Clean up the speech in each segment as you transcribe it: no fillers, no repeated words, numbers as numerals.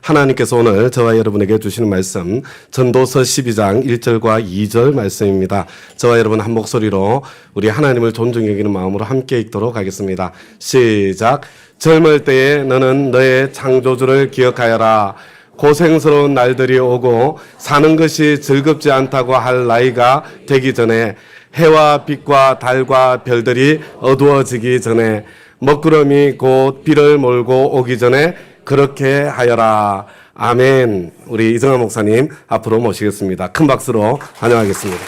하나님께서 오늘 저와 여러분에게 주시는 말씀 전도서 12장 1절과 2절 말씀입니다. 저와 여러분 한 목소리로 우리 하나님을 존중히 여기는 마음으로 함께 읽도록 하겠습니다. 시작. 젊을 때에 너는 너의 창조주를 기억하여라. 고생스러운 날들이 오고 사는 것이 즐겁지 않다고 할 나이가 되기 전에 해와 빛과 달과 별들이 어두워지기 전에 먹구름이 곧 비를 몰고 오기 전에 그렇게 하여라. 아멘. 우리 이정환 목사님 앞으로 모시겠습니다. 큰 박수로 환영하겠습니다.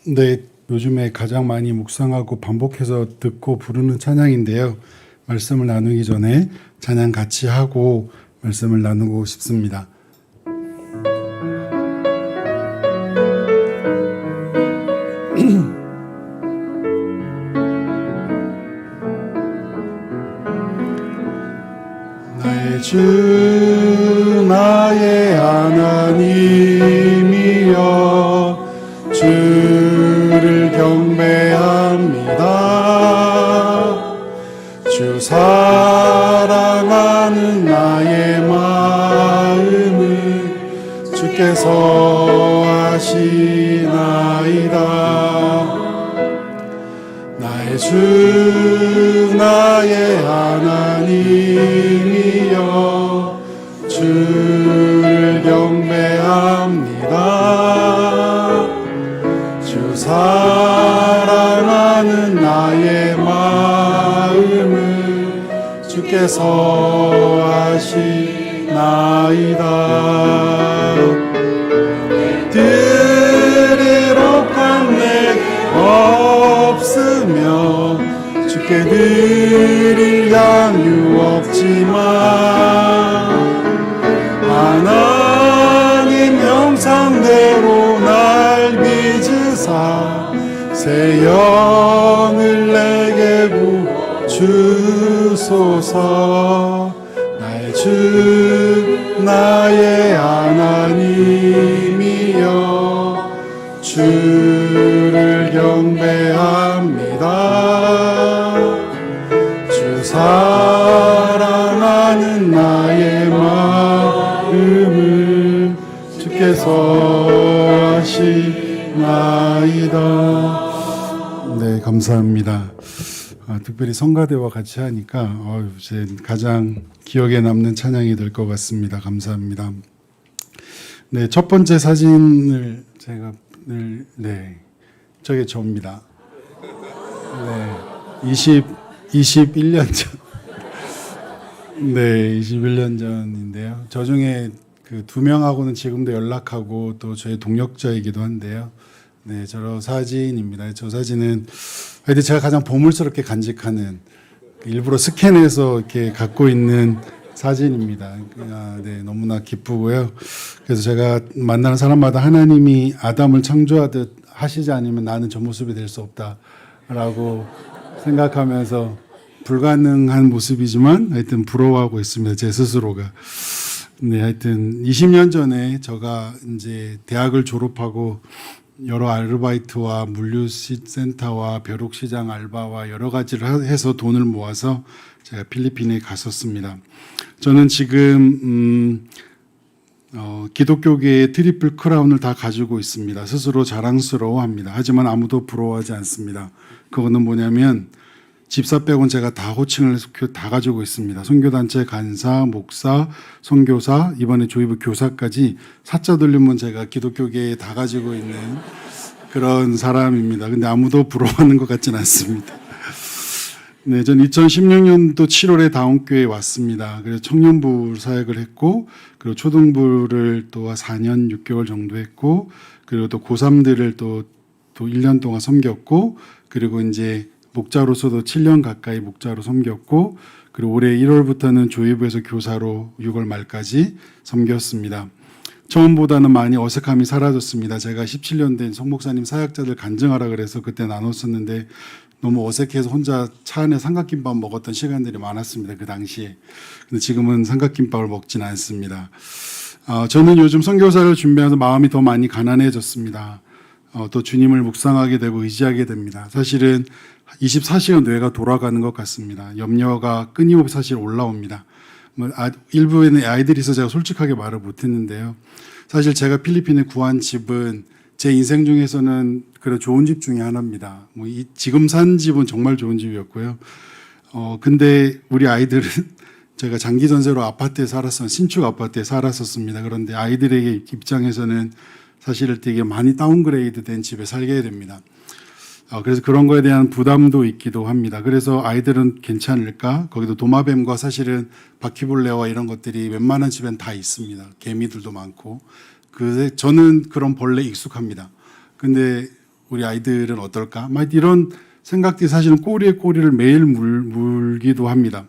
네, 요즘에 가장 많이 묵상하고 반복해서 듣고 부르는 찬양인데요. 말씀을 나누기 전에 찬양 같이 하고 말씀을 나누고 싶습니다. 나의 주 나의 하나님이여 주를 경배합니다. 주 사랑하는 나의 마음을 주께서 아시나이다. 나의 주 나의 하나님이여 주를 경배합니다. 주 사랑하는 나의 마음을 주께서 아시나이다. 들으러 관내 없으며 주께 드릴 양유 없지만 하나님 형상대로 날 빚으사 새 영을 내게 부주소서. 나의 주 나의 하나님이여 주를 경배합니다. 주 사랑하는 나의 마음을 주께서 아시나이다. 네, 감사합니다. 특별히 성가대와 같이 하니까 제 가장 기억에 남는 찬양이 될 것 같습니다. 감사합니다. 네, 첫 번째 사진을 제가 저게 저입니다. 네, 21년 전. 네, 21년 전인데요. 저 중에 그 두 명하고는 지금도 연락하고 또 저의 동력자이기도 한데요. 네, 저 사진입니다. 저 사진은 하여튼 제가 가장 보물스럽게 간직하는, 일부러 스캔해서 이렇게 갖고 있는 사진입니다. 네, 너무나 기쁘고요. 그래서 제가 만나는 사람마다 하나님이 아담을 창조하듯 하시지 않으면 나는 저 모습이 될 수 없다라고 생각하면서 불가능한 모습이지만 하여튼 부러워하고 있습니다. 제 스스로가. 네, 하여튼 20년 전에 제가 이제 대학을 졸업하고 여러 아르바이트와 물류센터와 벼룩시장 알바와 여러 가지를 해서 돈을 모아서 제가 필리핀에 갔었습니다. 저는 지금 기독교계의 트리플 크라운을 다 가지고 있습니다. 스스로 자랑스러워합니다. 하지만 아무도 부러워하지 않습니다. 그거는 뭐냐면 집사 빼고는 제가 다 호칭을 다 가지고 있습니다. 선교단체 간사, 목사, 선교사, 이번에 조이부 교사까지 사자 돌리면 제가 기독교계에 다 가지고 있는 그런 사람입니다. 근데 아무도 부러워하는 것 같지는 않습니다. 네, 전 2016년도 7월에 다운교회에 왔습니다. 그래서 청년부 사역을 했고, 그리고 초등부를 또 4년 6개월 정도 했고, 그리고 또 고3들을 또 1년 동안 섬겼고, 그리고 이제 목자로서도 7년 가까이 목자로 섬겼고, 그리고 올해 1월부터는 조이부에서 교사로 6월 말까지 섬겼습니다. 처음보다는 많이 어색함이 사라졌습니다. 제가 17년 된 성목사님 사역자들 간증하라 그래서 그때 나눴었는데 너무 어색해서 혼자 차 안에 삼각김밥 먹었던 시간들이 많았습니다. 그 당시에. 근데 지금은 삼각김밥을 먹지는 않습니다. 저는 요즘 선교사를 준비하면서 마음이 더 많이 가난해졌습니다. 또 주님을 묵상하게 되고 의지하게 됩니다. 사실은 24시간 뇌가 돌아가는 것 같습니다. 염려가 끊임없이 사실 올라옵니다. 일부에는 아이들이 있어서 제가 솔직하게 말을 못했는데요. 사실 제가 필리핀에 구한 집은 제 인생 중에서는 그래 좋은 집 중에 하나입니다. 지금 산 집은 정말 좋은 집이었고요. 근데 우리 아이들은 제가 장기 전세로 아파트에 신축 아파트에 살았었습니다. 그런데 아이들에게 입장에서는 사실 되게 많이 다운그레이드 된 집에 살게 됩니다. 그래서 그런 거에 대한 부담도 있기도 합니다. 그래서 아이들은 괜찮을까? 거기도 도마뱀과 사실은 바퀴벌레와 이런 것들이 웬만한 집엔 다 있습니다. 개미들도 많고. 저는 그런 벌레 익숙합니다. 근데 우리 아이들은 어떨까? 막 이런 생각들이 사실은 꼬리에 꼬리를 매일 물기도 합니다.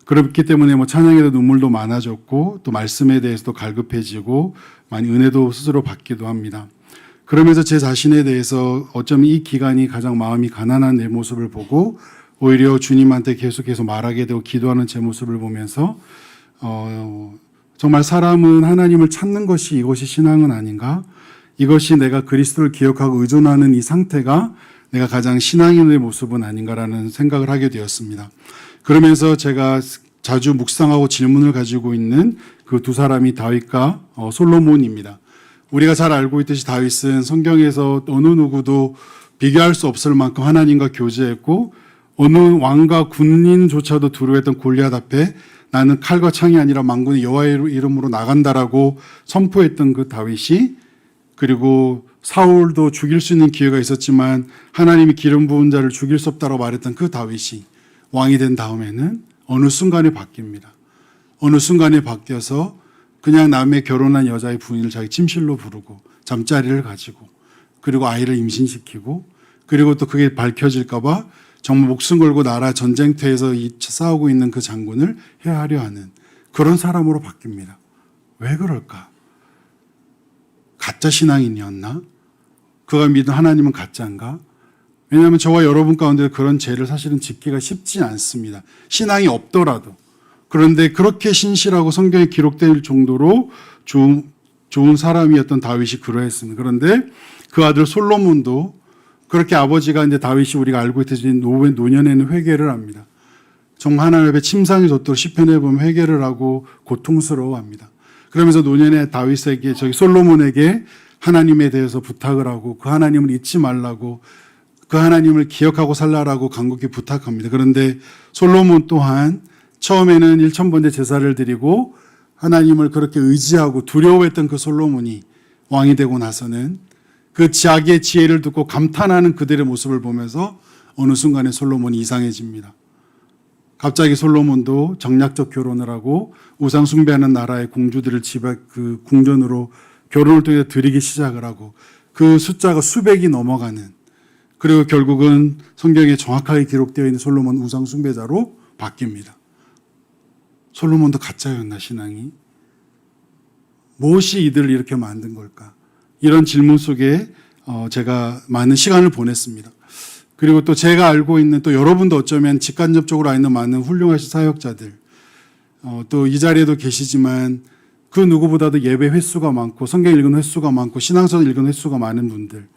그렇기 때문에 찬양에도 눈물도 많아졌고 또 말씀에 대해서도 갈급해지고 많이 은혜도 스스로 받기도 합니다. 그러면서 제 자신에 대해서 어쩌면 이 기간이 가장 마음이 가난한 내 모습을 보고 오히려 주님한테 계속해서 말하게 되고 기도하는 제 모습을 보면서 정말 사람은 하나님을 찾는 것이 이것이 신앙은 아닌가? 이것이 내가 그리스도를 기억하고 의존하는 이 상태가 내가 가장 신앙인의 모습은 아닌가라는 생각을 하게 되었습니다. 그러면서 제가 자주 묵상하고 질문을 가지고 있는 그 두 사람이 다윗과 솔로몬입니다. 우리가 잘 알고 있듯이 다윗은 성경에서 어느 누구도 비교할 수 없을 만큼 하나님과 교제했고 어느 왕과 군인조차도 두려워했던 골리앗 앞에 나는 칼과 창이 아니라 만군의 여호와의 이름으로 나간다라고 선포했던 그 다윗이, 그리고 사울도 죽일 수 있는 기회가 있었지만 하나님이 기름 부은 자를 죽일 수 없다고 말했던 그 다윗이 왕이 된 다음에는 어느 순간에 바뀝니다. 어느 순간에 바뀌어서 그냥 남의 결혼한 여자의 부인을 자기 침실로 부르고 잠자리를 가지고 그리고 아이를 임신시키고 그리고 또 그게 밝혀질까 봐 정말 목숨 걸고 나라 전쟁터에서 싸우고 있는 그 장군을 해하려 하는 그런 사람으로 바뀝니다. 왜 그럴까? 가짜 신앙인이었나? 그가 믿은 하나님은 가짜인가? 왜냐하면 저와 여러분 가운데 그런 죄를 사실은 짓기가 쉽지 않습니다. 신앙이 없더라도. 그런데 그렇게 신실하고 성경에 기록될 정도로 좋은 사람이었던 다윗이 그러했습니다. 그런데 그 아들 솔로몬도 그렇게 아버지가 이제 다윗이 우리가 알고 있듯이 노년에는 회개를 합니다. 정말 하나님 앞에 침상이 돋도록 시편에 보면 회개를 하고 고통스러워합니다. 그러면서 노년에 다윗에게 솔로몬에게 하나님에 대해서 부탁을 하고 그 하나님을 잊지 말라고 그 하나님을 기억하고 살라라고 간곡히 부탁합니다. 그런데 솔로몬 또한 처음에는 1000번째 제사를 드리고 하나님을 그렇게 의지하고 두려워했던 그 솔로몬이 왕이 되고 나서는 그 자기의 지혜를 듣고 감탄하는 그들의 모습을 보면서 어느 순간에 솔로몬이 이상해집니다. 갑자기 솔로몬도 정략적 결혼을 하고 우상 숭배하는 나라의 공주들을 그 궁전으로 결혼을 통해 드리기 시작을 하고 그 숫자가 수백이 넘어가는, 그리고 결국은 성경에 정확하게 기록되어 있는 솔로몬 우상 숭배자로 바뀝니다. 솔로몬도 가짜였나 신앙이? 무엇이 이들을 이렇게 만든 걸까? 이런 질문 속에 제가 많은 시간을 보냈습니다. 그리고 또 제가 알고 있는 또 여러분도 어쩌면 직간접적으로 아는 많은 훌륭하신 사역자들, 또 이 자리에도 계시지만 그 누구보다도 예배 횟수가 많고 성경 읽은 횟수가 많고 신앙서 읽은 횟수가 많은 분들,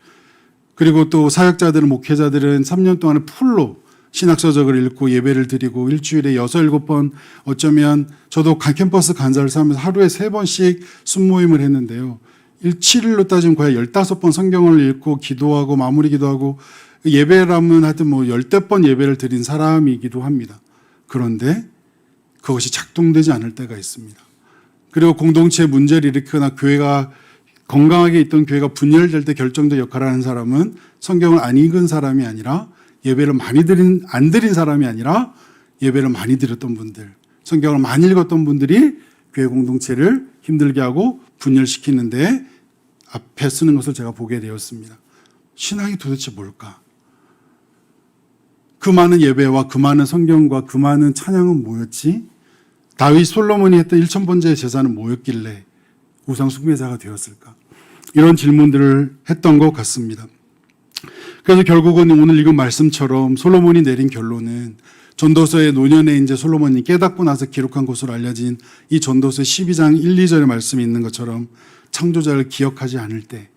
그리고 또 사역자들은 목회자들은 3년 동안 풀로 신학서적을 읽고 예배를 드리고 일주일에 6, 7번, 어쩌면 저도 캠퍼스 간사를 하면서 하루에 3번씩 순모임을 했는데요. 7일로 따지면 거의 15번 성경을 읽고 기도하고 마무리 기도하고 예배라면 하여튼 10대 번 예배를 드린 사람이기도 합니다. 그런데 그것이 작동되지 않을 때가 있습니다. 그리고 공동체 문제를 일으키거나 교회가 건강하게 있던 교회가 분열될 때 결정적 역할을 하는 사람은 성경을 안 읽은 사람이 아니라 예배를 안 드린 사람이 아니라 예배를 많이 드렸던 분들, 성경을 많이 읽었던 분들이 교회 공동체를 힘들게 하고 분열시키는데 앞에 쓰는 것을 제가 보게 되었습니다. 신앙이 도대체 뭘까? 그 많은 예배와 그 많은 성경과 그 많은 찬양은 뭐였지? 다윗 솔로몬이 했던 1000번째의 제사는 뭐였길래 우상 숭배자가 되었을까? 이런 질문들을 했던 것 같습니다. 그래서 결국은 오늘 읽은 말씀처럼 솔로몬이 내린 결론은 전도서의 노년에 이제 솔로몬이 깨닫고 나서 기록한 것으로 알려진 이 전도서 12장 1, 2절의 말씀이 있는 것처럼 창조자를 기억하지 않을 때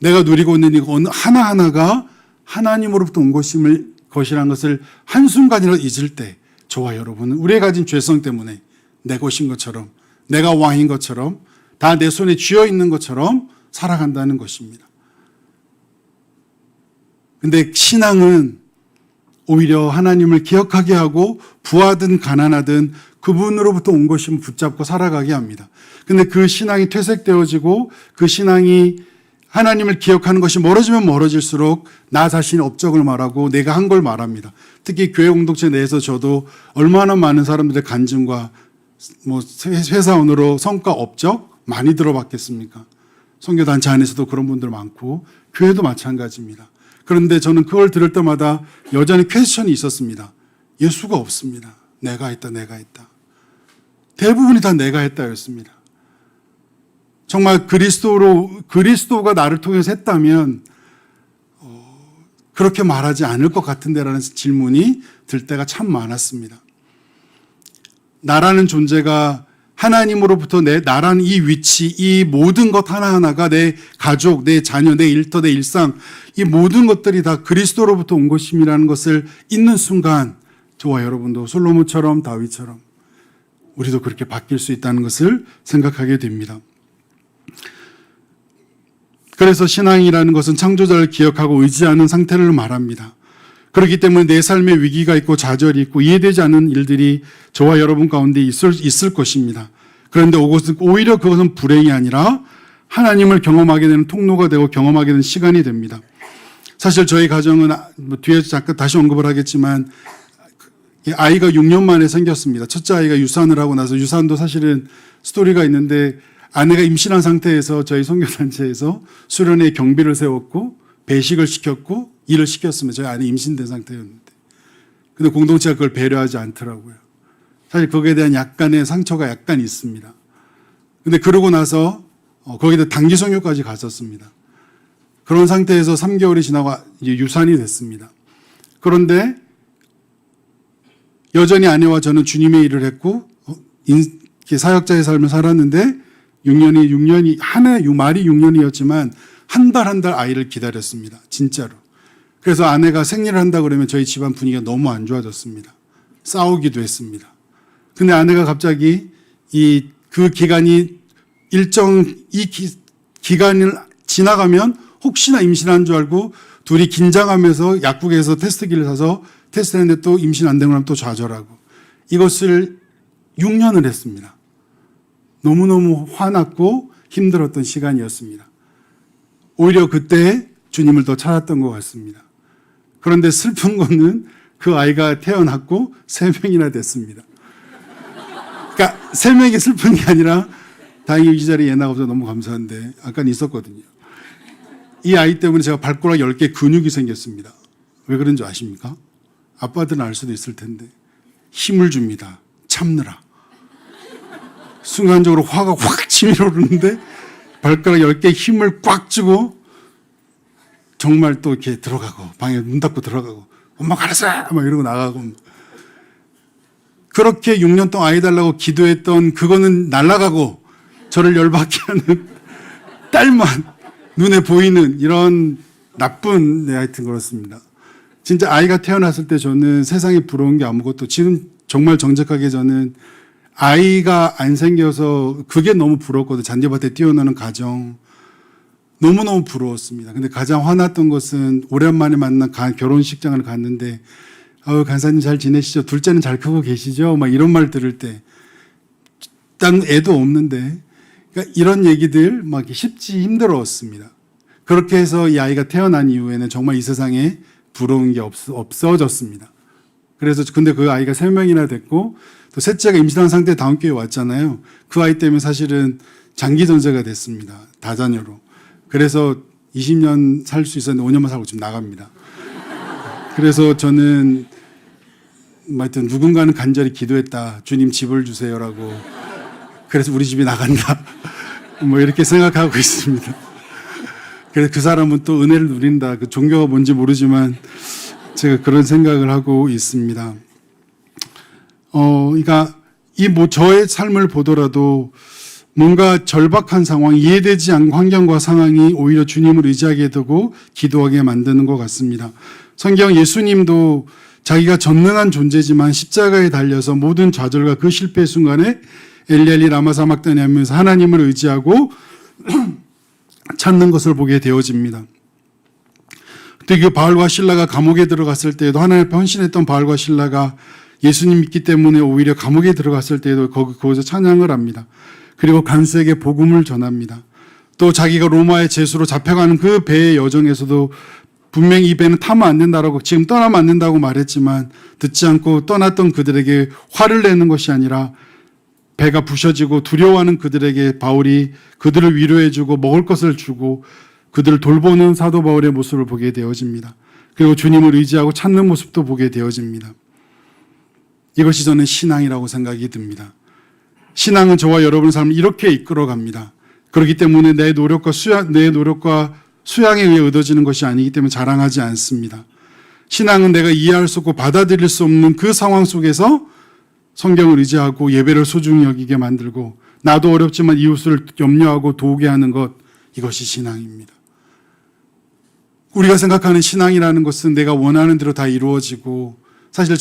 내가 누리고 있는 이거 하나하나가 하나님으로부터 온 것이라는 것을 한순간이라도 잊을 때 저와 여러분은 우리가 가진 죄성 때문에 내 것인 것처럼 내가 왕인 것처럼 다 내 손에 쥐어 있는 것처럼 살아간다는 것입니다. 근데 신앙은 오히려 하나님을 기억하게 하고 부하든 가난하든 그분으로부터 온 것이면 붙잡고 살아가게 합니다. 근데 그 신앙이 퇴색되어지고 그 신앙이 하나님을 기억하는 것이 멀어지면 멀어질수록 나 자신의 업적을 말하고 내가 한 걸 말합니다. 특히 교회 공동체 내에서 저도 얼마나 많은 사람들의 간증과 회사원으로 성과 업적 많이 들어봤겠습니까? 선교단체 안에서도 그런 분들 많고 교회도 마찬가지입니다. 그런데 저는 그걸 들을 때마다 여전히 퀘스천이 있었습니다. 예수가 없습니다. 내가 했다. 대부분이 다 내가 했다였습니다. 정말 그리스도가 나를 통해서 했다면 그렇게 말하지 않을 것 같은데라는 질문이 들 때가 참 많았습니다. 나라는 존재가 하나님으로부터 나라는 이 위치, 이 모든 것 하나하나가 내 가족, 내 자녀, 내 일터, 내 일상 이 모든 것들이 다 그리스도로부터 온 것임이라는 것을 잊는 순간 저와 여러분도 솔로몬처럼 다윗처럼 우리도 그렇게 바뀔 수 있다는 것을 생각하게 됩니다. 그래서 신앙이라는 것은 창조자를 기억하고 의지하는 상태를 말합니다. 그렇기 때문에 내 삶에 위기가 있고 좌절이 있고 이해되지 않는 일들이 저와 여러분 가운데 있을 것입니다. 그런데 오히려 그것은 불행이 아니라 하나님을 경험하게 되는 통로가 되고 경험하게 되는 시간이 됩니다. 사실 저희 가정은 뒤에 잠깐 다시 언급을 하겠지만 아이가 6년 만에 생겼습니다. 첫째 아이가 유산을 하고 나서 유산도 사실은 스토리가 있는데 아내가 임신한 상태에서 저희 선교단체에서 수련회 경비를 세웠고 배식을 시켰고 일을 시켰습니다. 저희 아내 임신된 상태였는데. 근데 공동체가 그걸 배려하지 않더라고요. 사실 거기에 대한 약간의 상처가 약간 있습니다. 근데 그러고 나서 거기다 단기 성교까지 갔었습니다. 그런 상태에서 3개월이 지나고 이제 유산이 됐습니다. 그런데 여전히 아내와 저는 주님의 일을 했고 사역자의 삶을 살았는데 6년이 말이 6년이었지만 한 달 한 달 아이를 기다렸습니다. 진짜로. 그래서 아내가 생리를 한다 그러면 저희 집안 분위기가 너무 안 좋아졌습니다. 싸우기도 했습니다. 근데 아내가 갑자기 그 기간이 기간을 지나가면 혹시나 임신한 줄 알고 둘이 긴장하면서 약국에서 테스트기를 사서 테스트했는데 또 임신 안 되고 나면 또 좌절하고 이것을 6년을 했습니다. 너무너무 화났고 힘들었던 시간이었습니다. 오히려 그때 주님을 더 찾았던 것 같습니다. 그런데 슬픈 거는 그 아이가 태어났고 3명이나 됐습니다. 그러니까 3명이 슬픈 게 아니라 다행히 이 자리에 예나가 없어서 너무 감사한데 아까 있었거든요. 이 아이 때문에 제가 발가락 10개 근육이 생겼습니다. 왜 그런 줄 아십니까? 아빠들은 알 수도 있을 텐데 힘을 줍니다. 참느라. 순간적으로 화가 확 치밀어 오르는데 발가락 10개 힘을 꽉 주고 정말 또 이렇게 들어가고 방에 문 닫고 들어가고 엄마 알았어 막 이러고 나가고 그렇게 6년 동안 아이 달라고 기도했던 그거는 날아가고 저를 열받게 하는 딸만 눈에 보이는 이런 나쁜 하여튼 그렇습니다. 진짜 아이가 태어났을 때 저는 세상에 부러운 게 아무것도 지금 정말 정직하게 저는 아이가 안 생겨서 그게 너무 부러웠거든요. 잔디밭에 뛰어노는 가정 너무너무 부러웠습니다. 근데 가장 화났던 것은 오랜만에 만난 결혼식장을 갔는데 간사님 잘 지내시죠? 둘째는 잘 크고 계시죠? 막 이런 말 들을 때 딱 애도 없는데 그러니까 이런 얘기들 막 쉽지 힘들었습니다. 그렇게 해서 이 아이가 태어난 이후에는 정말 이 세상에 부러운 게 없어졌습니다. 그래서 근데 그 아이가 3명이나 됐고 또 셋째가 임신한 상태에 다음 교회에 왔잖아요. 그 아이 때문에 사실은 장기 전세가 됐습니다. 다자녀로. 그래서 20년 살 수 있었는데 5년만 살고 지금 나갑니다. 그래서 저는 하여튼 누군가는 간절히 기도했다. 주님 집을 주세요라고. 그래서 우리 집이 나간다. 뭐 이렇게 생각하고 있습니다. 그래서 그 사람은 또 은혜를 누린다. 그 종교가 뭔지 모르지만 제가 그런 생각을 하고 있습니다. 그러니까 저의 삶을 보더라도 뭔가 절박한 상황, 이해되지 않는 환경과 상황이 오히려 주님을 의지하게 되고 기도하게 만드는 것 같습니다. 성경 예수님도 자기가 전능한 존재지만 십자가에 달려서 모든 좌절과 그 실패의 순간에 엘리엘리 라마 사막다니 하면서 하나님을 의지하고 찾는 것을 보게 되어집니다. 그때 그 바울과 실라가 감옥에 들어갔을 때에도 하나님 앞에 헌신했던 바울과 실라가 예수님 믿기 때문에 오히려 감옥에 들어갔을 때에도 거기서 찬양을 합니다. 그리고 간수에게 복음을 전합니다. 또 자기가 로마의 제수로 잡혀가는 그 배의 여정에서도 분명히 이 배는 타면 안 된다라고 지금 떠나면 안 된다고 말했지만 듣지 않고 떠났던 그들에게 화를 내는 것이 아니라 배가 부셔지고 두려워하는 그들에게 바울이 그들을 위로해주고 먹을 것을 주고 그들을 돌보는 사도 바울의 모습을 보게 되어집니다. 그리고 주님을 의지하고 찾는 모습도 보게 되어집니다. 이것이 저는 신앙이라고 생각이 듭니다. 신앙은 저와 여러분의 삶을 이렇게 이끌어갑니다. 그렇기 때문에 내 노력과 수양에 의해 얻어지는 것이 아니기 때문에 자랑하지 않습니다. 신앙은 내가 이해할 수 없고 받아들일 수 없는 그 상황 속에서 성경을 의지하고 예배를 소중히 여기게 만들고 나도 어렵지만 이웃을 염려하고 도우게 하는 것, 이것이 신앙입니다. 우리가 생각하는 신앙이라는 것은 내가 원하는 대로 다 이루어지고 사실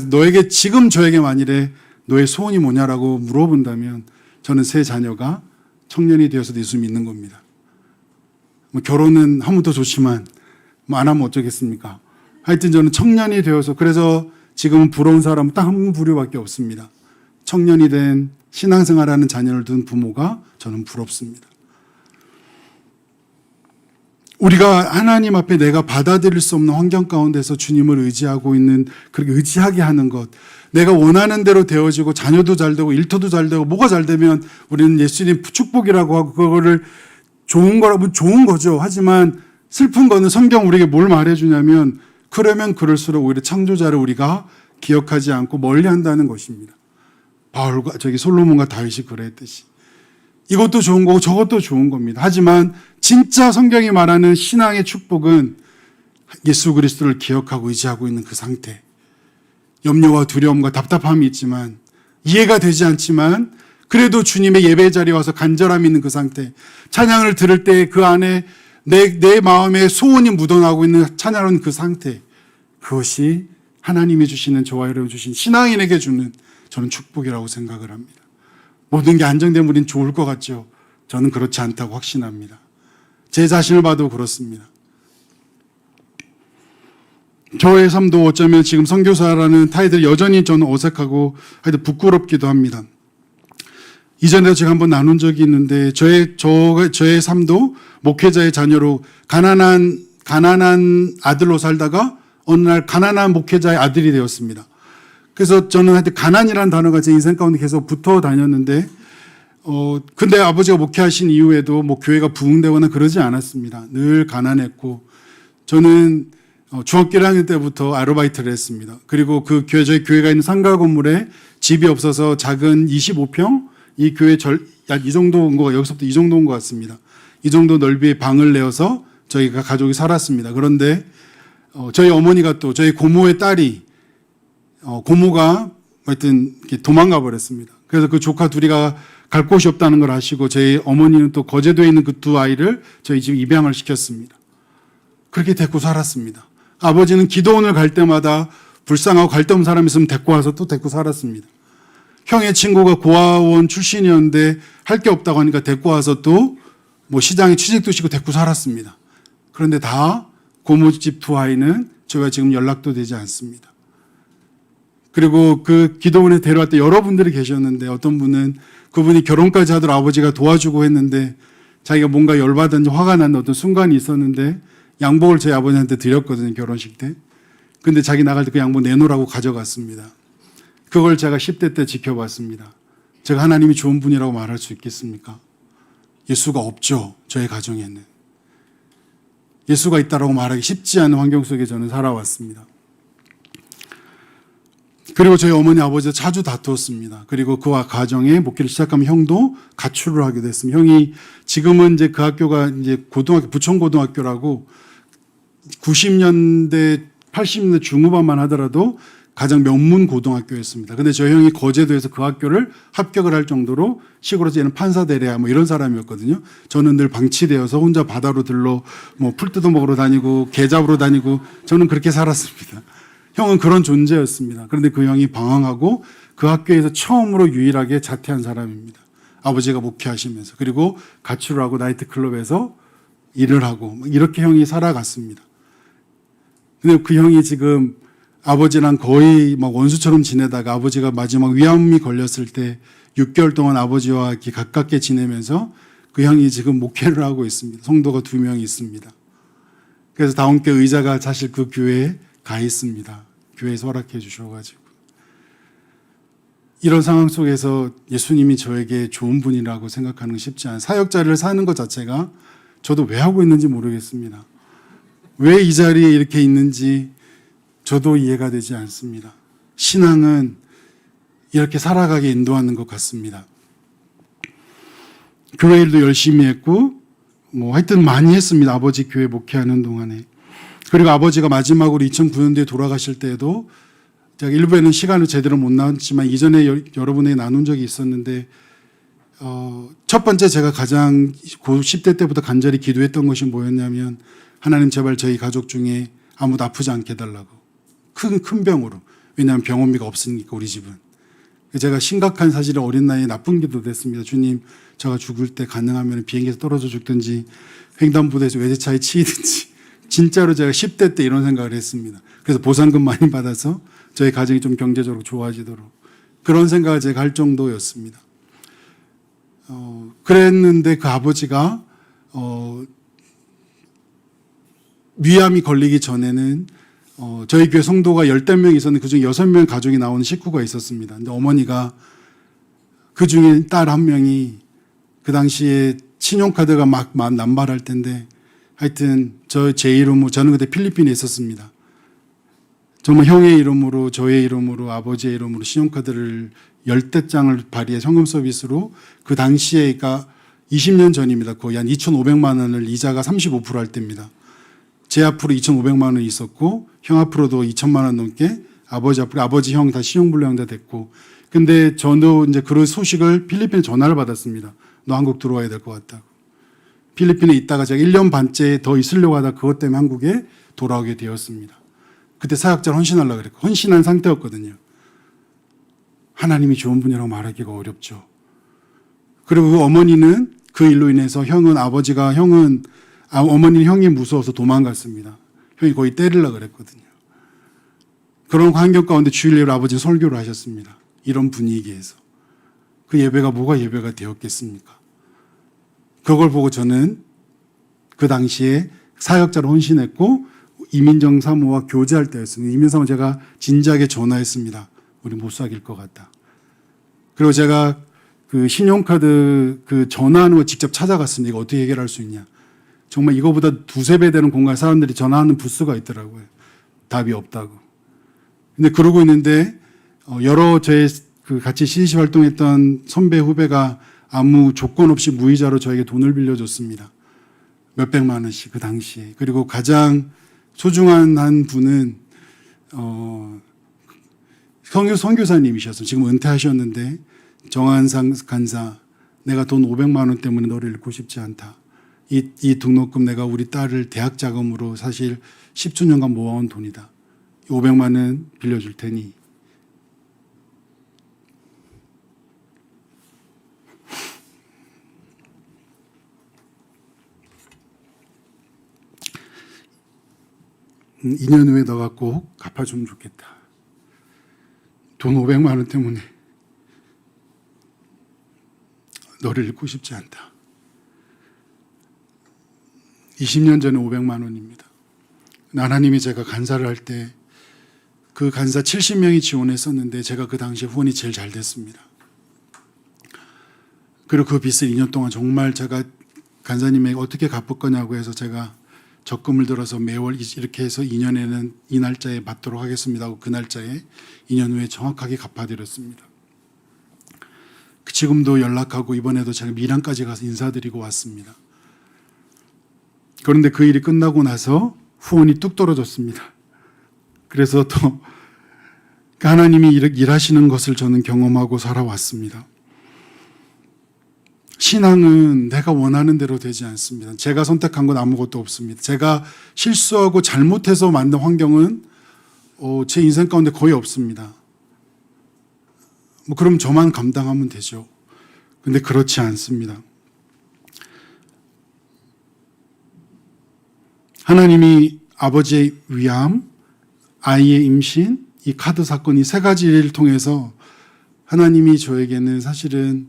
너에게 지금 저에게 만일에 너의 소원이 뭐냐라고 물어본다면 저는 새 자녀가 청년이 되어서 예수 믿는 겁니다. 결혼은 하면 더 좋지만 안 하면 어쩌겠습니까? 하여튼 저는 청년이 되어서 그래서 지금은 부러운 사람은 딱 한 부류밖에 없습니다. 청년이 된 신앙생활하는 자녀를 둔 부모가 저는 부럽습니다. 우리가 하나님 앞에 내가 받아들일 수 없는 환경 가운데서 주님을 의지하고 있는, 그렇게 의지하게 하는 것, 내가 원하는 대로 되어지고 자녀도 잘 되고 일터도 잘 되고 뭐가 잘 되면 우리는 예수님 축복이라고 하고 그거를 좋은 거라면 좋은 거죠. 하지만 슬픈 거는 성경 우리에게 뭘 말해주냐면 그러면 그럴수록 오히려 창조자를 우리가 기억하지 않고 멀리한다는 것입니다. 바울과 솔로몬과 다윗이 그랬듯이 이것도 좋은 거고 저것도 좋은 겁니다. 하지만 진짜 성경이 말하는 신앙의 축복은 예수 그리스도를 기억하고 의지하고 있는 그 상태. 염려와 두려움과 답답함이 있지만 이해가 되지 않지만 그래도 주님의 예배 자리에 와서 간절함이 있는 그 상태. 찬양을 들을 때 그 안에 내 마음에 소원이 묻어나고 있는 찬양하는 그 상태. 그것이 하나님이 주시는 저와 여러분 주신 신앙인에게 주는 저는 축복이라고 생각을 합니다. 모든 게 안정되면 우린 좋을 것 같죠. 저는 그렇지 않다고 확신합니다. 제 자신을 봐도 그렇습니다. 저의 삶도 어쩌면 지금 선교사라는 타이틀 여전히 저는 어색하고 하여튼 부끄럽기도 합니다. 이전에도 제가 한번 나눈 적이 있는데 저의 삶도 목회자의 자녀로 가난한 아들로 살다가 어느 날 가난한 목회자의 아들이 되었습니다. 그래서 저는 하여튼 가난이라는 단어가 제 인생 가운데 계속 붙어 다녔는데 근데 아버지가 목회하신 이후에도 뭐 교회가 부흥되거나 그러지 않았습니다. 늘 가난했고 저는 중학교 1학년 때부터 아르바이트를 했습니다. 그리고 저희 교회가 있는 상가 건물에 집이 없어서 작은 25평 이 교회 약 이 정도인 거 여기서부터 이 정도인 것 같습니다. 이 정도 넓이의 방을 내어서 저희가 가족이 살았습니다. 그런데 저희 어머니가 또 저희 고모의 딸이 고모가 하여튼 도망가 버렸습니다. 그래서 그 조카 둘이가 갈 곳이 없다는 걸 아시고 저희 어머니는 또 거제도에 있는 그 두 아이를 저희 집 입양을 시켰습니다. 그렇게 데리고 살았습니다. 아버지는 기도원을 갈 때마다 불쌍하고 갈데 없는 사람이 있으면 데리고 와서 또 데리고 살았습니다. 형의 친구가 고아원 출신이었는데 할 게 없다고 하니까 데리고 와서 또 뭐 시장에 취직도 시키고 데리고 살았습니다. 그런데 다 고모집 두 아이는 저희가 지금 연락도 되지 않습니다. 그리고 그 기도원에 데려왔 때 여러분들이 계셨는데 어떤 분은 그분이 결혼까지 하도록 아버지가 도와주고 했는데 자기가 뭔가 열받은지 화가 난 어떤 순간이 있었는데 양복을 저희 아버지한테 드렸거든요, 결혼식 때. 근데 자기 나갈 때 그 양복 내놓으라고 가져갔습니다. 그걸 제가 10대 때 지켜봤습니다. 제가 하나님이 좋은 분이라고 말할 수 있겠습니까? 예수가 없죠, 저의 가정에는. 예수가 있다라고 말하기 쉽지 않은 환경 속에 저는 살아왔습니다. 그리고 저희 어머니 아버지와 자주 다투었습니다. 그리고 그와 가정에 목회를 시작하면 형도 가출을 하게 됐습니다. 형이 지금은 이제 그 학교가 이제 부천고등학교라고 90년대 80년대 중후반만 하더라도 가장 명문 고등학교였습니다. 근데 저 형이 거제도에서 그 학교를 합격을 할 정도로 시골에서 얘는 판사 되래야 뭐 이런 사람이었거든요. 저는 늘 방치되어서 혼자 바다로 들러 뭐 풀 뜯어 먹으러 다니고 개 잡으러 다니고 저는 그렇게 살았습니다. 형은 그런 존재였습니다. 그런데 그 형이 방황하고 그 학교에서 처음으로 유일하게 자퇴한 사람입니다. 아버지가 목회하시면서. 그리고 가출을 하고 나이트클럽에서 일을 하고 이렇게 형이 살아갔습니다. 근데 그 형이 지금 아버지랑 거의 막 원수처럼 지내다가 아버지가 마지막 위암이 걸렸을 때 6개월 동안 아버지와 이렇게 가깝게 지내면서 그 형이 지금 목회를 하고 있습니다. 성도가 2명이 있습니다. 그래서 다운교회 의자가 사실 그 교회에 가 있습니다. 교회에서 허락해 주셔가지고. 이런 상황 속에서 예수님이 저에게 좋은 분이라고 생각하는 건 쉽지 않아요. 사역자를 사는 것 자체가 저도 왜 하고 있는지 모르겠습니다. 왜 이 자리에 이렇게 있는지 저도 이해가 되지 않습니다. 신앙은 이렇게 살아가게 인도하는 것 같습니다. 교회 일도 열심히 했고 뭐 하여튼 많이 했습니다. 아버지 교회 목회하는 동안에. 그리고 아버지가 마지막으로 2009년도에 돌아가실 때에도 제가 일부에는 시간을 제대로 못 나눴지만 이전에 여러분에게 나눈 적이 있었는데 첫 번째 제가 가장 10대 때부터 간절히 기도했던 것이 뭐였냐면 하나님 제발 저희 가족 중에 아무도 아프지 않게 해달라고. 큰 병으로. 왜냐하면 병원비가 없으니까 우리 집은. 제가 심각한 사실은 어린 나이에 나쁜 기도도 했습니다. 주님 제가 죽을 때 가능하면 비행기에서 떨어져 죽든지 횡단보도에서 외제차에 치이든지 진짜로 제가 10대 때 이런 생각을 했습니다. 그래서 보상금 많이 받아서 저희 가정이 좀 경제적으로 좋아지도록 그런 생각을 제가 할 정도였습니다. 그랬는데 그 아버지가 위암이 걸리기 전에는 저희 교회 성도가 10명 있었는데 그중에 6명 가족이 나오는 식구가 있었습니다. 근데 어머니가 그중에 딸 1명이 그 당시에 신용카드가 막 남발할 때인데 하여튼 제 이름으로 저는 그때 필리핀에 있었습니다. 정말 형의 이름으로 저의 이름으로 아버지의 이름으로 신용카드를 10대 장을 발휘해 현금 서비스로 그 당시에 그러니까 20년 전입니다. 거의 한 2,500만 원을 이자가 35%할 때입니다. 제 앞으로 2,500만 원이 있었고 형 앞으로도 2,000만 원 넘게 아버지 앞으로 아버지 형 다 신용불량 다 됐고 근데 저도 이제 그런 소식을 필리핀에 전화를 받았습니다. 너 한국 들어와야 될 것 같다고. 필리핀에 있다가 제가 1년 반째 더 있으려고 하다 그것 때문에 한국에 돌아오게 되었습니다. 그때 사역자를 헌신하려고 그랬고 헌신한 상태였거든요. 하나님이 좋은 분이라고 말하기가 어렵죠. 그리고 그 어머니는 그 일로 인해서 어머니는 형이 무서워서 도망갔습니다. 형이 거의 때리려고 그랬거든요. 그런 환경 가운데 주일 예배로 아버지 설교를 하셨습니다. 이런 분위기에서. 그 예배가 뭐가 예배가 되었겠습니까? 그걸 보고 저는 그 당시에 사역자로 헌신했고 이민정 사모와 교제할 때였습니다. 이민정 사모 제가 진지하게 전화했습니다. 우리 못 사귈 것 같다. 그리고 제가 그 신용카드 그 전화하는 거 직접 찾아갔습니다. 이거 어떻게 해결할 수 있냐. 정말 이거보다 2~3배 되는 공간 사람들이 전화하는 부스가 있더라고요. 답이 없다고. 근데 그러고 있는데 여러 그 같이 CDC 활동했던 선배 후배가 아무 조건 없이 무이자로 저에게 돈을 빌려줬습니다. 몇백만 원씩 그 당시에. 그리고 가장 소중한 한 분은 선교사님이셨어요. 지금 은퇴하셨는데 정한상 간사 내가 돈 500만 원 때문에 너를 잃고 싶지 않다. 이 등록금 내가 우리 딸을 대학 자금으로 사실 10주년간 모아온 돈이다. 500만 원 빌려줄 테니. (2년) 후에 너가 꼭 갚아주면 좋겠다. 돈 500만 원 때문에 너를 잃고 싶지 않다. 20년 전에 500만 원입니다. 하나님이 제가 간사를 할 때 그 간사 70명이 지원했었는데 제가 그 당시에 후원이 제일 잘 됐습니다. 그리고 그 빚을 2년 동안 정말 제가 간사님에게 어떻게 갚을 거냐고 해서 제가 적금을 들어서 매월 이렇게 해서 2년에는 이 날짜에 받도록 하겠습니다 하고 그 날짜에 2년 후에 정확하게 갚아드렸습니다. 지금도 연락하고 이번에도 제가 밀양까지 가서 인사드리고 왔습니다. 그런데 그 일이 끝나고 나서 후원이 뚝 떨어졌습니다. 그래서 또 하나님이 이렇게 일하시는 것을 저는 경험하고 살아왔습니다. 신앙은 내가 원하는 대로 되지 않습니다. 제가 선택한 건 아무것도 없습니다. 제가 실수하고 잘못해서 만든 환경은 제 인생 가운데 거의 없습니다. 그럼 저만 감당하면 되죠. 근데 그렇지 않습니다. 하나님이 아버지의 위암, 아이의 임신, 이 카드 사건 이 세 가지를 통해서 하나님이 저에게는 사실은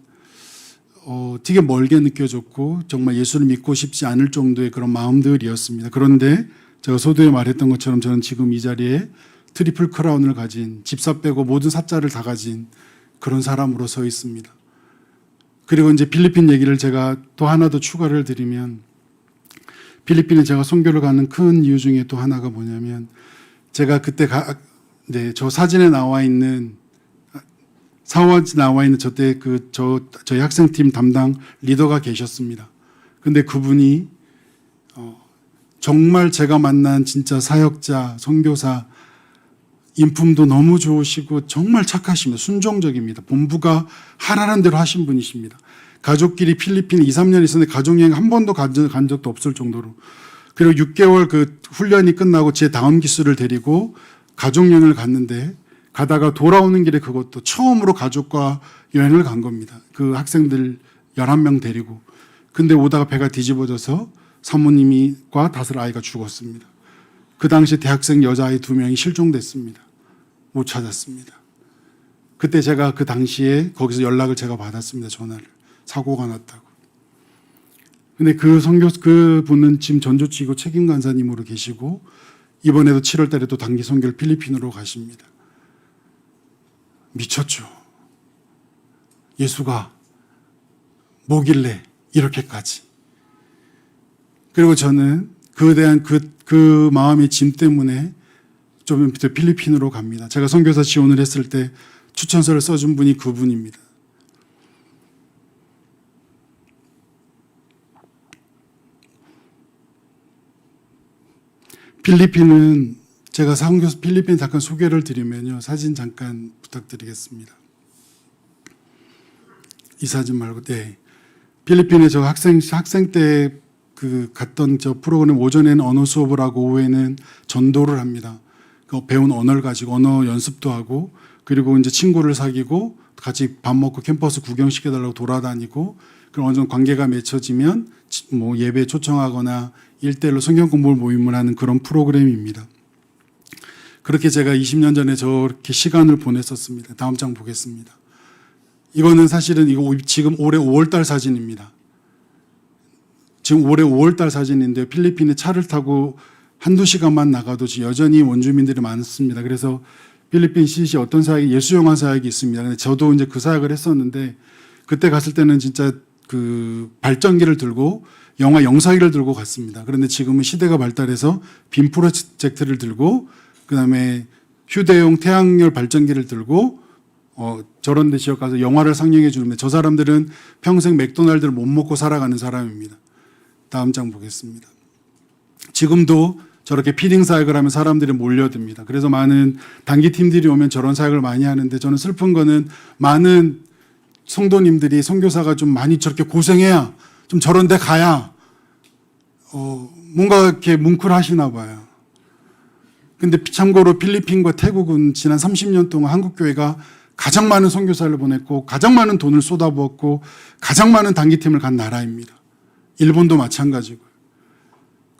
되게 멀게 느껴졌고 정말 예수를 믿고 싶지 않을 정도의 그런 마음들이었습니다. 그런데 제가 서두에 말했던 것처럼 저는 지금 이 자리에 트리플 크라운을 가진, 집사 빼고 모든 사자를 다 가진 그런 사람으로 서 있습니다. 그리고 이제 필리핀 얘기를 제가 또 하나 더 추가를 드리면, 필리핀에 제가 선교를 가는 큰 이유 중에 또 하나가 뭐냐면, 제가 그때 저 사진에 나와 있는 저때 저희 학생팀 담당 리더가 계셨습니다. 근데 그분이 정말 제가 만난 진짜 사역자, 선교사, 인품도 너무 좋으시고 정말 착하십니다. 순종적입니다. 본부가 하라는 대로 하신 분이십니다. 가족끼리 필리핀 2, 3년 있었는데 가족여행 한 번도 간 적도 없을 정도로. 그리고 6개월 그 훈련이 끝나고 제 다음 기수를 데리고 가족여행을 갔는데, 가다가 돌아오는 길에 그것도 처음으로 가족과 여행을 간 겁니다. 그 학생들 11명 데리고. 근데 오다가 배가 뒤집어져서 사모님과 5아이가 죽었습니다. 그 당시 대학생 여자아이 2명이 실종됐습니다. 못 찾았습니다. 그때 제가 그 당시에 거기서 연락을 제가 받았습니다. 전화를. 사고가 났다고. 근데 그분은 지금 전조치고 책임 간사님으로 계시고, 이번에도 7월 달에 또 단기 선교를 필리핀으로 가십니다. 미쳤죠. 예수가 뭐길래 이렇게까지. 그리고 저는 그에 대한 그 마음의 짐 때문에 좀 필리핀으로 갑니다. 제가 선교사 지원을 했을 때 추천서를 써준 분이 그분입니다. 필리핀은 제가 필리핀 잠깐 소개를 드리면요. 사진 잠깐 부탁드리겠습니다. 이 사진 말고, 네. 필리핀에 저 학생 때 갔던 저 프로그램, 오전에는 언어 수업을 하고 오후에는 전도를 합니다. 배운 언어를 가지고 언어 연습도 하고, 그리고 이제 친구를 사귀고 같이 밥 먹고 캠퍼스 구경시켜달라고 돌아다니고, 그럼 어느 정도 관계가 맺혀지면 뭐 예배 초청하거나 1대1로 성경 공부 모임을 하는 그런 프로그램입니다. 그렇게 제가 20년 전에 저렇게 시간을 보냈었습니다. 다음 장 보겠습니다. 이거는 사실은 지금 올해 5월달 사진입니다. 지금 올해 5월달 사진인데, 필리핀에 차를 타고 한두 시간만 나가도 여전히 원주민들이 많습니다. 그래서 필리핀 CC 어떤 사역이, 예수영화 사역이 있습니다. 근데 저도 이제 그 사역을 했었는데, 그때 갔을 때는 진짜 그 발전기를 들고 영화 영상기를 들고 갔습니다. 그런데 지금은 시대가 발달해서 빔 프로젝트를 들고, 그다음에 휴대용 태양열 발전기를 들고 저런 데 지역 가서 영화를 상영해 주는데, 저 사람들은 평생 맥도날드를 못 먹고 살아가는 사람입니다. 다음 장 보겠습니다. 지금도 저렇게 피딩 사역을 하면 사람들이 몰려듭니다. 그래서 많은 단기팀들이 오면 저런 사역을 많이 하는데, 저는 슬픈 거는 많은 성도님들이, 선교사가 좀 많이 저렇게 고생해야, 좀 저런 데 가야 뭔가 이렇게 뭉클하시나 봐요. 근데 참고로 필리핀과 태국은 지난 30년 동안 한국교회가 가장 많은 선교사를 보냈고, 가장 많은 돈을 쏟아부었고, 가장 많은 단기팀을 간 나라입니다. 일본도 마찬가지고요.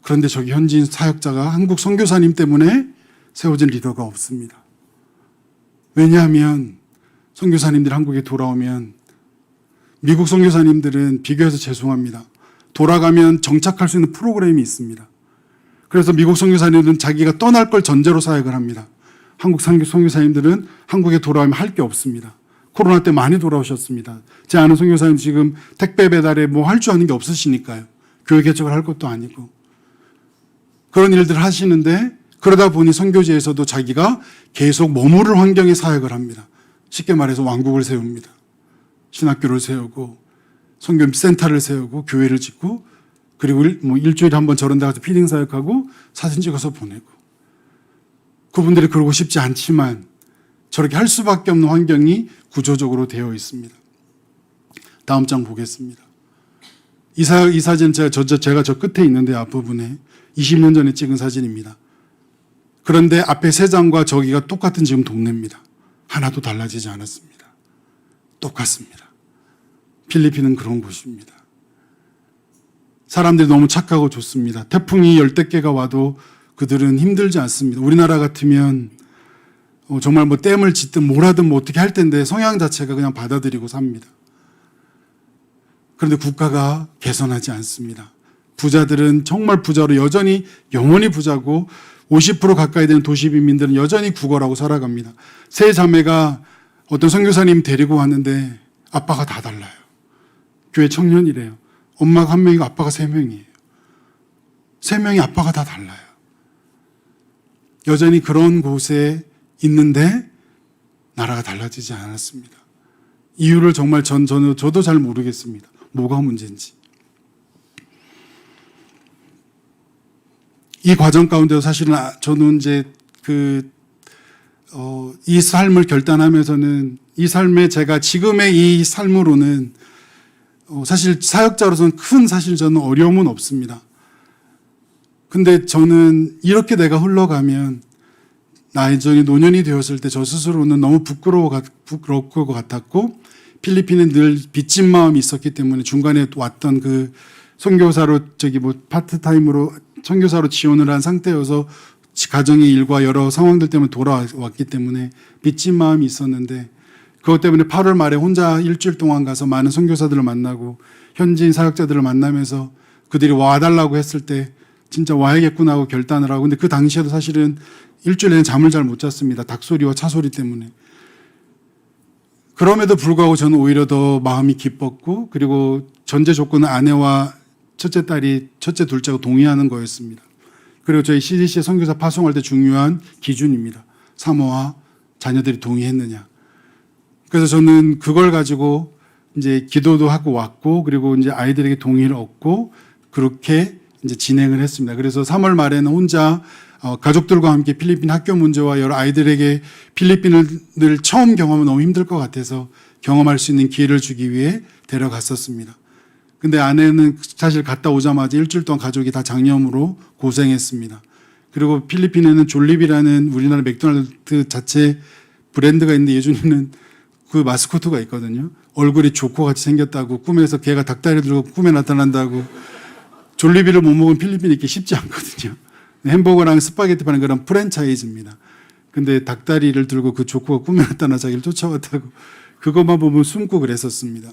그런데 저기 현지인 사역자가 한국 선교사님 때문에 세워진 리더가 없습니다. 왜냐하면 선교사님들이 한국에 돌아오면, 미국 선교사님들은 비교해서 죄송합니다, 돌아가면 정착할 수 있는 프로그램이 있습니다. 그래서 미국 선교사님들은 자기가 떠날 걸 전제로 사역을 합니다. 한국 선교사님들은 한국에 돌아오면 할 게 없습니다. 코로나 때 많이 돌아오셨습니다. 제 아는 선교사님 지금 택배 배달에 뭐 할 줄 아는 게 없으시니까요. 교회 개척을 할 것도 아니고. 그런 일들을 하시는데, 그러다 보니 선교지에서도 자기가 계속 머무를 환경에 사역을 합니다. 쉽게 말해서 왕국을 세웁니다. 신학교를 세우고 선교센터를 세우고 교회를 짓고, 그리고 뭐 일주일에 한 번 저런 데 가서 피딩 사역하고 사진 찍어서 보내고. 그분들이 그러고 싶지 않지만 저렇게 할 수밖에 없는 환경이 구조적으로 되어 있습니다. 다음 장 보겠습니다. 이 사진 제가 저 끝에 있는데 앞부분에 20년 전에 찍은 사진입니다. 그런데 앞에 세 장과 저기가 똑같은 지금 동네입니다. 하나도 달라지지 않았습니다. 똑같습니다. 필리핀은 그런 곳입니다. 사람들이 너무 착하고 좋습니다. 태풍이 열댓 개가 와도 그들은 힘들지 않습니다. 우리나라 같으면 정말 뭐 댐을 짓든 뭘 하든 뭐 어떻게 할 텐데 성향 자체가 그냥 받아들이고 삽니다. 그런데 국가가 개선하지 않습니다. 부자들은 정말 부자로 여전히 영원히 부자고 50% 가까이 되는 도시 빈민들은 여전히 국어라고 살아갑니다. 세 자매가 어떤 선교사님 데리고 왔는데 아빠가 다 달라요. 교회 청년이래요. 엄마가 한 명이고 아빠가 세 명이에요. 세 명이 아빠가 다 달라요. 여전히 그런 곳에 있는데 나라가 달라지지 않았습니다. 이유를 정말 저도 잘 모르겠습니다. 뭐가 문제인지. 이 과정 가운데도 사실은 저는 이제 이 삶을 결단하면서는 이 삶에 제가 지금의 이 삶으로는 사실 사역자로서는 사실 저는 어려움은 없습니다. 근데 저는 이렇게 내가 흘러가면 나중에 노년이 되었을 때 저 스스로는 너무 부끄러울 것 같았고 필리핀에 늘 빚진 마음이 있었기 때문에 중간에 왔던 그 선교사로 파트타임으로 선교사로 지원을 한 상태여서 가정의 일과 여러 상황들 때문에 돌아왔기 때문에 빚진 마음이 있었는데 그것 때문에 8월 말에 혼자 일주일 동안 가서 많은 선교사들을 만나고 현지인 사역자들을 만나면서 그들이 와달라고 했을 때 진짜 와야겠구나 하고 결단을 하고 근데 그 당시에도 사실은 일주일 내내 잠을 잘 못 잤습니다. 닭소리와 차소리 때문에. 그럼에도 불구하고 저는 오히려 더 마음이 기뻤고 그리고 전제 조건은 아내와 첫째 딸이 첫째 둘째가 동의하는 거였습니다. 그리고 저희 CDC에 선교사 파송할 때 중요한 기준입니다. 사모와 자녀들이 동의했느냐. 그래서 저는 그걸 가지고 이제 기도도 하고 왔고 그리고 이제 아이들에게 동의를 얻고 그렇게 이제 진행을 했습니다. 그래서 3월 말에는 혼자 가족들과 함께 필리핀 학교 문제와 여러 아이들에게 필리핀을 처음 경험은 너무 힘들 것 같아서 경험할 수 있는 기회를 주기 위해 데려갔었습니다. 근데 아내는 사실 갔다 오자마자 일주일 동안 가족이 다 장염으로 고생했습니다. 그리고 필리핀에는 졸립이라는 우리나라 맥도날드 자체 브랜드가 있는데 예준이는 그 마스코트가 있거든요. 얼굴이 조코 같이 생겼다고 꿈에서 걔가 닭다리 들고 꿈에 나타난다고 졸리비를 못 먹으면 필리핀이 있기 쉽지 않거든요. 햄버거랑 스파게티 파는 그런 프랜차이즈입니다. 근데 닭다리를 들고 그 조코가 꿈에 나타나 자기를 쫓아왔다고 그것만 보면 숨고 그랬었습니다.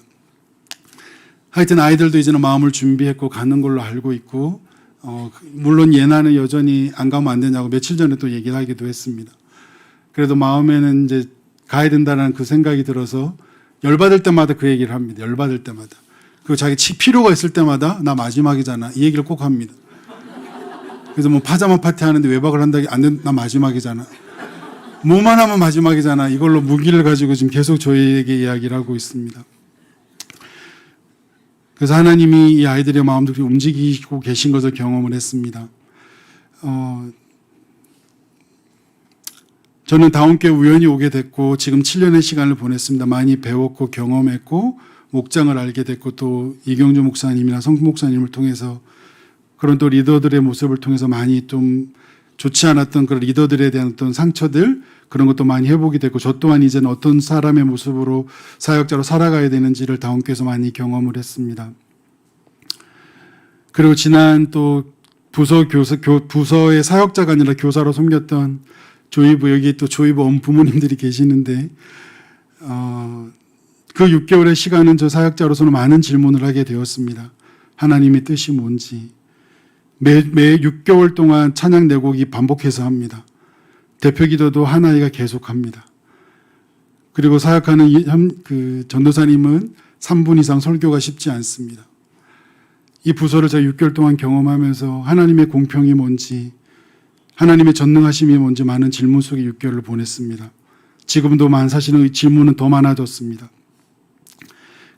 하여튼 아이들도 이제는 마음을 준비했고 가는 걸로 알고 있고 물론 예나는 여전히 안 가면 안 되냐고 며칠 전에 또 얘기를 하기도 했습니다. 그래도 마음에는 이제 가야 된다는 그 생각이 들어서 열받을 때마다 그 얘기를 합니다. 열받을 때마다. 그리고 자기 필요가 있을 때마다 나 마지막이잖아. 이 얘기를 꼭 합니다. 그래서 뭐 파자마 파티 하는데 외박을 한다기 안 된, 나 마지막이잖아. 뭐만 하면 마지막이잖아. 이걸로 무기를 가지고 지금 계속 저희에게 이야기를 하고 있습니다. 그래서 하나님이 이 아이들의 마음들을 움직이고 계신 것을 경험을 했습니다. 저는 다운교회 우연히 오게 됐고 지금 7년의 시간을 보냈습니다. 많이 배웠고 경험했고 목장을 알게 됐고 또 이경주 목사님이나 성 목사님을 통해서 그런 또 리더들의 모습을 통해서 많이 좀 좋지 않았던 그런 리더들에 대한 어떤 상처들 그런 것도 많이 회복이 됐고 저 또한 이제는 어떤 사람의 모습으로 사역자로 살아가야 되는지를 다운교회에서 많이 경험을 했습니다. 그리고 지난 또 부서의 사역자가 아니라 교사로 섬겼던 조이부 여기 또 조이부 부모님들이 계시는데 그 6개월의 시간은 저 사역자로서는 많은 질문을 하게 되었습니다. 하나님의 뜻이 뭔지 매 6개월 동안 찬양 내곡이 반복해서 합니다. 대표기도도 하나이가 계속합니다. 그리고 사역하는 그 전도사님은 3분 이상 설교가 쉽지 않습니다. 이 부서를 제가 6개월 동안 경험하면서 하나님의 공평이 뭔지 하나님의 전능하심이 뭔지 많은 질문 속에 6개월을 보냈습니다. 지금도 사실은 질문은 더 많아졌습니다.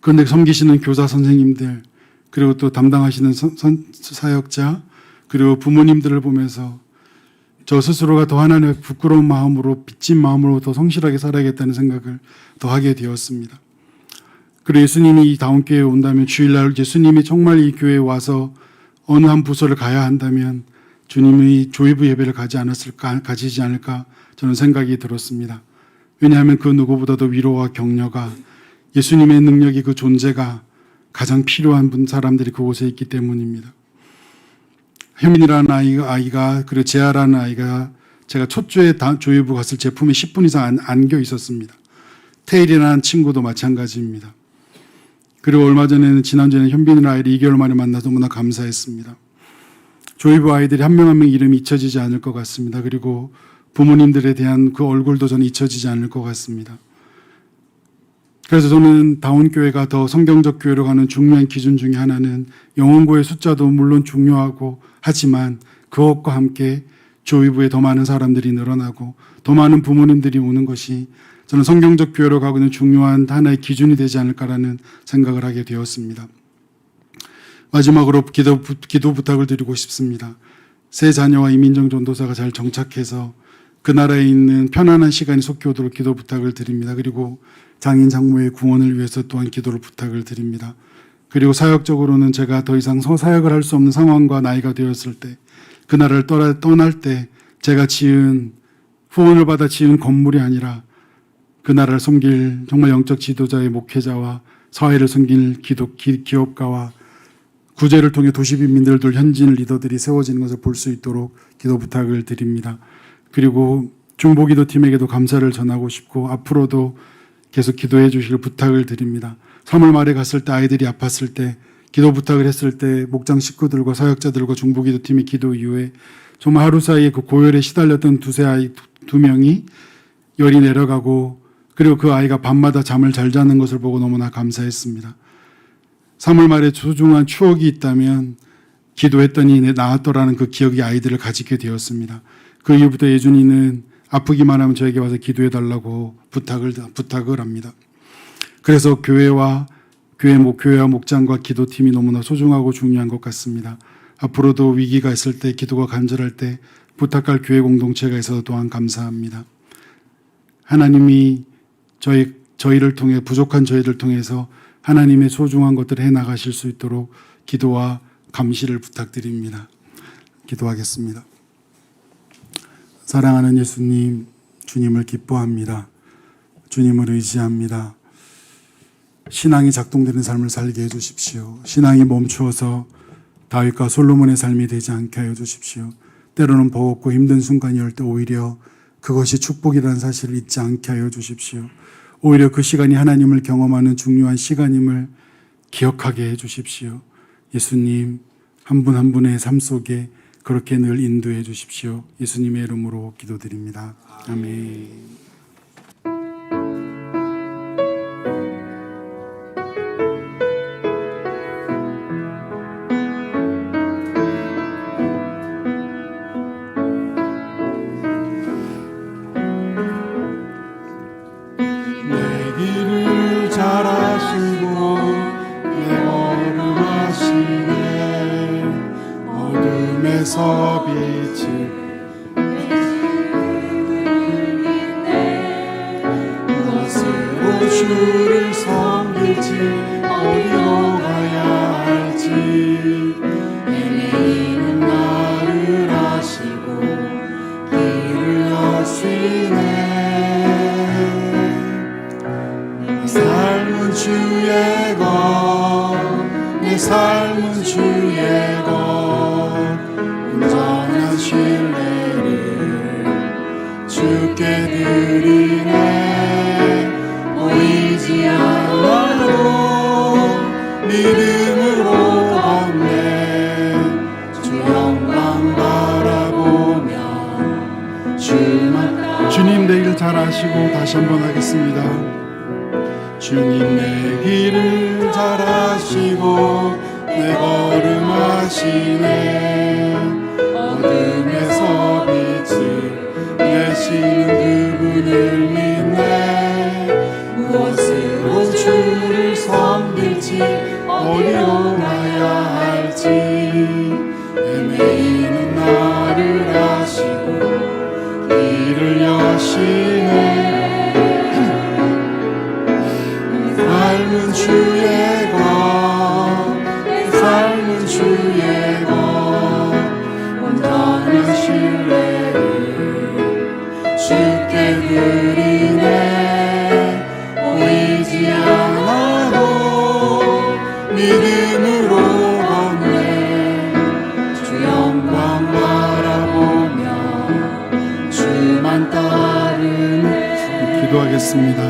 그런데 섬기시는 교사 선생님들 그리고 또 담당하시는 사역자 그리고 부모님들을 보면서 저 스스로가 더 하나님의 부끄러운 마음으로 빚진 마음으로 더 성실하게 살아야겠다는 생각을 더 하게 되었습니다. 그리고 예수님이 이 다운교회에 온다면 주일날 예수님이 정말 이 교회에 와서 어느 한 부서를 가야 한다면 주님이 조회부 예배를 가지지 않을까 저는 생각이 들었습니다. 왜냐하면 그 누구보다도 위로와 격려가 예수님의 능력이 그 존재가 가장 필요한 사람들이 그곳에 있기 때문입니다. 혜민이라는 아이가 그리고 재아라는 아이가 제가 첫 주에 조회부 갔을 제품에 10분 이상 안겨 있었습니다. 테일이라는 친구도 마찬가지입니다. 그리고 얼마 전에는 지난주에는 현빈이라는 아이를 2개월 만에 만나서 너무나 감사했습니다. 조회부 아이들이 한 명 한 명 이름이 잊혀지지 않을 것 같습니다. 그리고 부모님들에 대한 그 얼굴도 저는 잊혀지지 않을 것 같습니다. 그래서 저는 다운교회가 더 성경적 교회로 가는 중요한 기준 중에 하나는 영혼고의 숫자도 물론 중요하고 하지만 그것과 함께 조위부에 더 많은 사람들이 늘어나고 더 많은 부모님들이 오는 것이 저는 성경적 교회로 가고 있는 중요한 하나의 기준이 되지 않을까라는 생각을 하게 되었습니다. 마지막으로 기도 부탁을 드리고 싶습니다. 새 자녀와 이민정 전도사가 잘 정착해서 그 나라에 있는 편안한 시간이 속히 오도록 기도 부탁을 드립니다. 그리고 장인 장모의 구원을 위해서 또한 기도를 부탁을 드립니다. 그리고 사역적으로는 제가 더 이상 사역을 할 수 없는 상황과 나이가 되었을 때 그 나라를 떠날 때 제가 후원을 받아 지은 건물이 아니라 그 나라를 섬길 정말 영적 지도자의 목회자와 사회를 섬길 기업가와 구제를 통해 도시 빈민들도 현지인 리더들이 세워지는 것을 볼 수 있도록 기도 부탁을 드립니다. 그리고 중보기도팀에게도 감사를 전하고 싶고 앞으로도 계속 기도해 주시길 부탁을 드립니다. 3월 말에 갔을 때 아이들이 아팠을 때 기도 부탁을 했을 때 목장 식구들과 사역자들과 중보기도팀의 기도 이후에 정말 하루 사이에 그 고열에 시달렸던 두세 아이 두 명이 열이 내려가고 그리고 그 아이가 밤마다 잠을 잘 자는 것을 보고 너무나 감사했습니다. 3월 말에 소중한 추억이 있다면 기도했더니 나았더라는 그 기억이 아이들을 가지게 되었습니다. 그 이후부터 예준이는 아프기만 하면 저에게 와서 기도해달라고 부탁을 합니다. 그래서 교회와 목장과 기도팀이 너무나 소중하고 중요한 것 같습니다. 앞으로도 위기가 있을 때 기도가 간절할 때 부탁할 교회 공동체가 있어서 또한 감사합니다. 하나님이 저희를 통해 부족한 저희를 통해서 하나님의 소중한 것들을 해나가실 수 있도록 기도와 감시를 부탁드립니다. 기도하겠습니다. 사랑하는 예수님, 주님을 기뻐합니다. 주님을 의지합니다. 신앙이 작동되는 삶을 살게 해주십시오. 신앙이 멈추어서 다윗과 솔로몬의 삶이 되지 않게 하여 주십시오. 때로는 버겁고 힘든 순간이 올 때 오히려 그것이 축복이라는 사실을 잊지 않게 하여 주십시오. 오히려 그 시간이 하나님을 경험하는 중요한 시간임을 기억하게 해 주십시오. 예수님, 한 분 한 분의 삶 속에 그렇게 늘 인도해 주십시오. 예수님의 이름으로 기도드립니다. 아멘. 어둠에서 빛을 무엇으로 주를 섬길지 어디로 가야 할지 헤매이는 나를 아시고 길을 여시네. 내 삶은 주의 것, 내 삶은 주의 것, 온전한 신뢰를 주께 드리네. 보이지 않아도 믿음으로 걷네. 주 영광 바라보며 주만. 주님 내 일 잘 아시고 다시 한번 하겠습니다. 주님 내 길을 잘 아시고 내 걸음 아시네. 어둠에서 빛을 내시는 그분을 믿네. 무엇으로 주를 섬길지 어디로 가야 할지 헤매이는 나를 아시고 하시네. 삶은 주의 것, 삶은 주의 것, 온전한 신뢰를 주께 드리네. 보이지 않아도 믿음으로 걷네. 주 영광 바라보며 주만 따르네. 기도하겠습니다.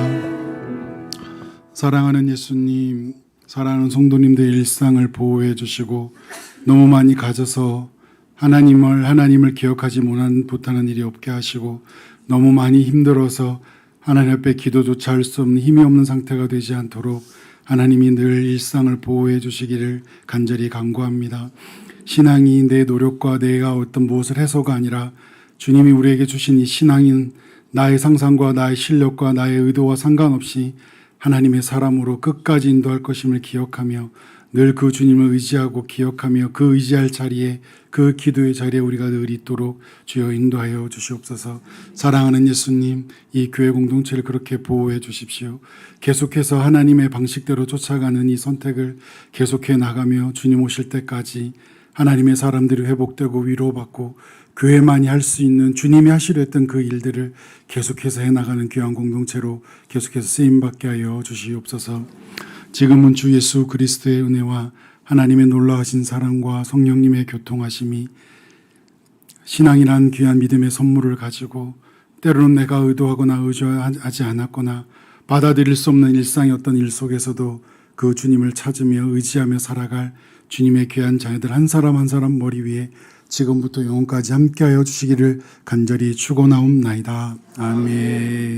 사랑하는 예수님, 사랑하는 성도님들의 일상을 보호해 주시고 너무 많이 가져서 하나님을 기억하지 못하는 일이 없게 하시고 너무 많이 힘들어서 하나님 앞에 기도조차 할 수 없는 힘이 없는 상태가 되지 않도록 하나님이 늘 일상을 보호해 주시기를 간절히 간구합니다. 신앙이 내 노력과 내가 어떤 무엇을 해서가 아니라 주님이 우리에게 주신 이 신앙인 나의 상상과 나의 실력과 나의 의도와 상관없이 하나님의 사람으로 끝까지 인도할 것임을 기억하며 늘 그 주님을 의지하고 기억하며 그 의지할 자리에 그 기도의 자리에 우리가 늘 있도록 주여 인도하여 주시옵소서. 사랑하는 예수님, 이 교회 공동체를 그렇게 보호해 주십시오. 계속해서 하나님의 방식대로 쫓아가는 이 선택을 계속해 나가며 주님 오실 때까지 하나님의 사람들이 회복되고 위로받고 교회만이 할 수 있는 주님이 하시려 했던 그 일들을 계속해서 해나가는 귀한 공동체로 계속해서 쓰임받게 하여 주시옵소서. 지금은 주 예수 그리스도의 은혜와 하나님의 놀라우신 사랑과 성령님의 교통하심이 신앙이란 귀한 믿음의 선물을 가지고 때로는 내가 의도하거나 의지하지 않았거나 받아들일 수 없는 일상의 어떤 일 속에서도 그 주님을 찾으며 의지하며 살아갈 주님의 귀한 자녀들 한 사람 한 사람 머리 위에 지금부터 영원까지 함께하여 주시기를 간절히 축원하옵나이다. 아멘.